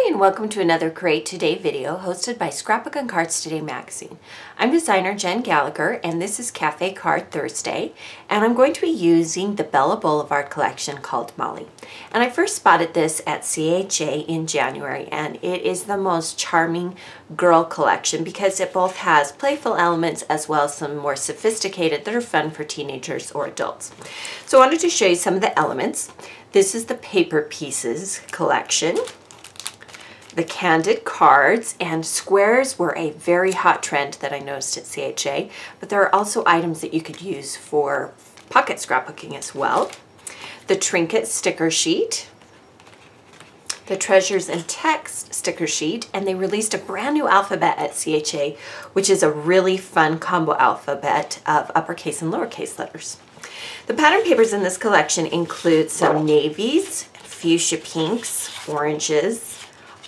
Hi and welcome to another Create Today video hosted by Scrapbook and Cards Today magazine. I'm designer Jen Gallacher and this is Cafe Card Thursday, and I'm going to be using the Bella Blvd collection called Molly. And I first spotted this at CHA in January, and it is the most charming girl collection because it both has playful elements as well as some more sophisticated that are fun for teenagers or adults. So I wanted to show you some of the elements. This is the Paper Pieces collection. The candid cards and squares were a very hot trend that I noticed at CHA, but there are also items that you could use for pocket scrapbooking as well. The trinket sticker sheet, the treasures and text sticker sheet, and they released a brand new alphabet at CHA, which is a really fun combo alphabet of uppercase and lowercase letters. The pattern papers in this collection include some navies, fuchsia pinks, oranges,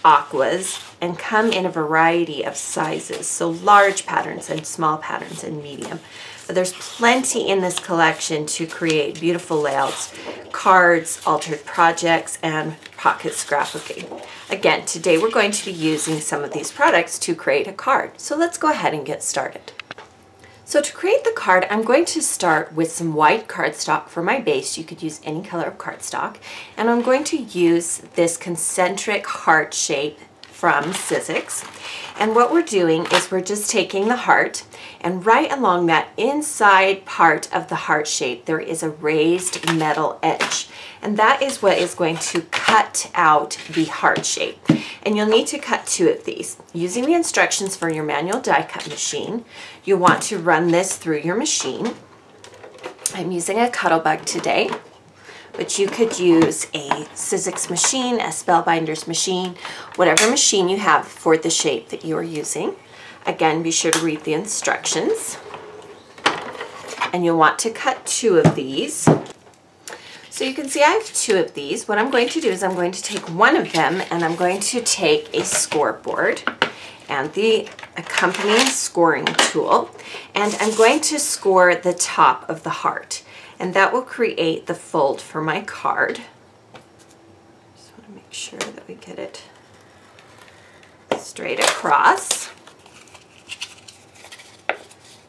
aquas, and come in a variety of sizes, so large patterns and small patterns and medium. But there's plenty in this collection to create beautiful layouts, cards, altered projects, and pocket scrapbooking. Again, today we're going to be using some of these products to create a card. So let's go ahead and get started. So to create the card, I'm going to start with some white cardstock for my base. You could use any color of cardstock. And I'm going to use this concentric heart shape from Sizzix. And what we're doing is we're just taking the heart, and right along that inside part of the heart shape, there is a raised metal edge. And that is what is going to cut out the heart shape. And you'll need to cut 2 of these. Using the instructions for your manual die cut machine, you want to run this through your machine. I'm using a Cuttlebug today, but you could use a Sizzix machine, a Spellbinders machine, whatever machine you have for the shape that you are using. Again, be sure to read the instructions. And you'll want to cut 2 of these. So you can see I have 2 of these. What I'm going to do is I'm going to take one of them and I'm going to take a scoreboard and the accompanying scoring tool, and I'm going to score the top of the heart, and that will create the fold for my card. Just want to make sure that we get it straight across.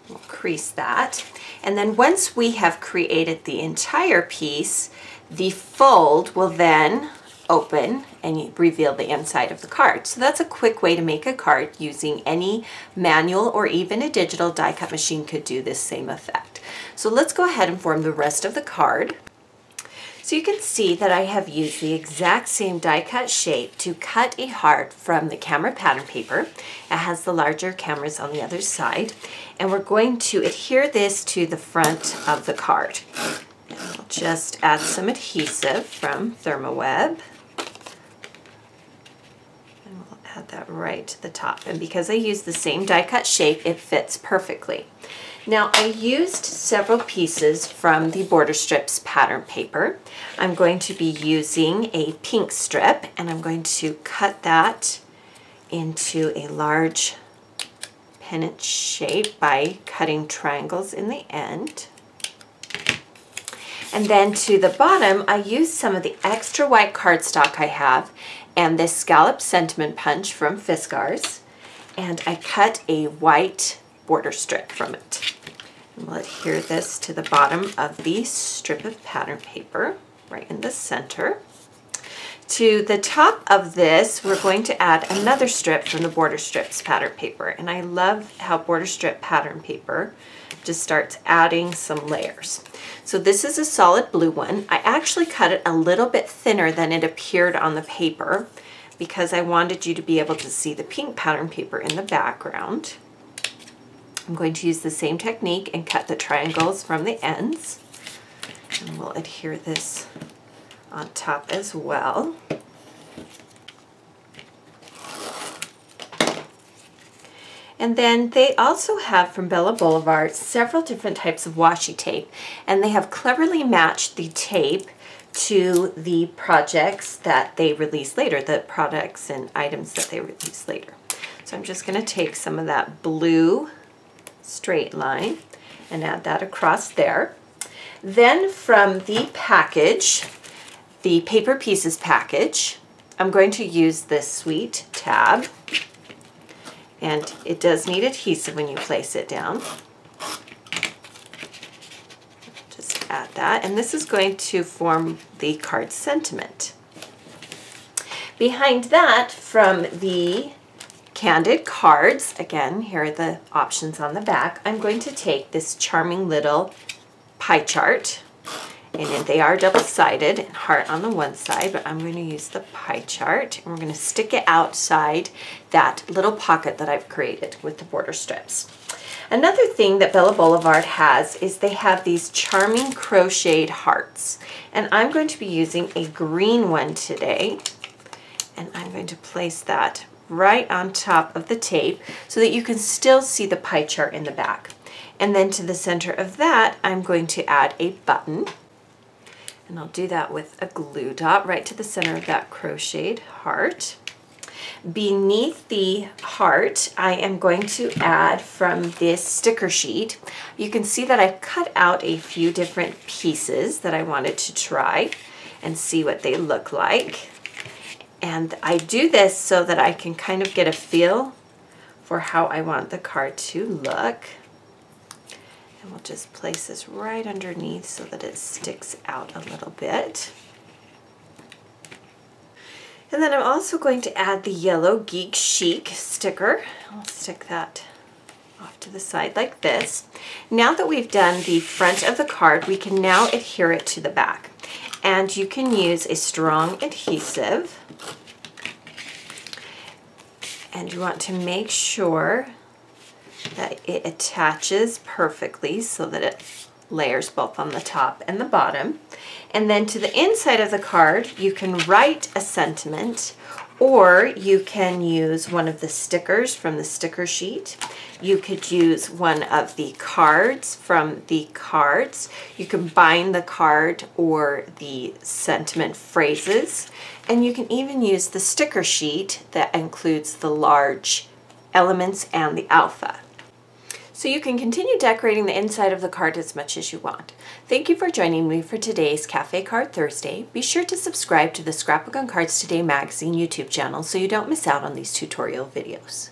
We'll crease that. And then once we have created the entire piece, the fold will then open and reveal the inside of the card. So that's a quick way to make a card using any manual or even a digital die cut machine could do this same effect. So let's go ahead and form the rest of the card. So you can see that I have used the exact same die cut shape to cut a heart from the camera pattern paper. It has the larger cameras on the other side, and we're going to adhere this to the front of the card. And we'll just add some adhesive from ThermoWeb, and we'll add that right to the top. And because I used the same die cut shape, it fits perfectly. Now I used several pieces from the Border Strips pattern paper. I'm going to be using a pink strip, and I'm going to cut that into a large pennant shape by cutting triangles in the end. And then to the bottom, I used some of the extra white cardstock I have and this scallop sentiment punch from Fiskars, and I cut a white border strip from it. And we'll adhere this to the bottom of the strip of pattern paper, right in the center. To the top of this, we're going to add another strip from the Border Strips pattern paper. And I love how Border Strip pattern paper just starts adding some layers. So this is a solid blue one. I actually cut it a little bit thinner than it appeared on the paper because I wanted you to be able to see the pink pattern paper in the background. I'm going to use the same technique and cut the triangles from the ends. And we'll adhere this on top as well. And then they also have from Bella Blvd several different types of washi tape, and they have cleverly matched the tape to the projects that they release later, the products and items that they release later. So I'm just going to take some of that blue straight line and add that across there. Then from the package, the Paper Pieces package, I'm going to use this sweet tab, and it does need adhesive when you place it down. Just add that, and this is going to form the card sentiment. Behind that, from the candid cards, again, here are the options on the back, I'm going to take this charming little pie chart, and they are double-sided and heart on the one side, but I'm going to use the pie chart, and we're going to stick it outside that little pocket that I've created with the border strips. Another thing that Bella Blvd has is they have these charming crocheted hearts, and I'm going to be using a green one today, and I'm going to place that right on top of the tape so that you can still see the pie chart in the back. And then to the center of that, I'm going to add a button. And I'll do that with a glue dot right to the center of that crocheted heart. Beneath the heart, I am going to add from this sticker sheet. You can see that I've cut out a few different pieces that I wanted to try and see what they look like. And I do this so that I can kind of get a feel for how I want the card to look. And we'll just place this right underneath so that it sticks out a little bit. And then I'm also going to add the yellow Geek Chic sticker. I'll stick that off to the side like this. Now that we've done the front of the card, we can now adhere it to the back. And you can use a strong adhesive. And you want to make sure that it attaches perfectly so that it layers both on the top and the bottom. And then to the inside of the card, you can write a sentiment, or you can use one of the stickers from the sticker sheet. You could use one of the cards from the cards. You can bind the card or the sentiment phrases. And you can even use the sticker sheet that includes the large elements and the alpha. So you can continue decorating the inside of the card as much as you want. Thank you for joining me for today's Cafe Card Thursday. Be sure to subscribe to the Scrapbook on Cards Today magazine YouTube channel so you don't miss out on these tutorial videos.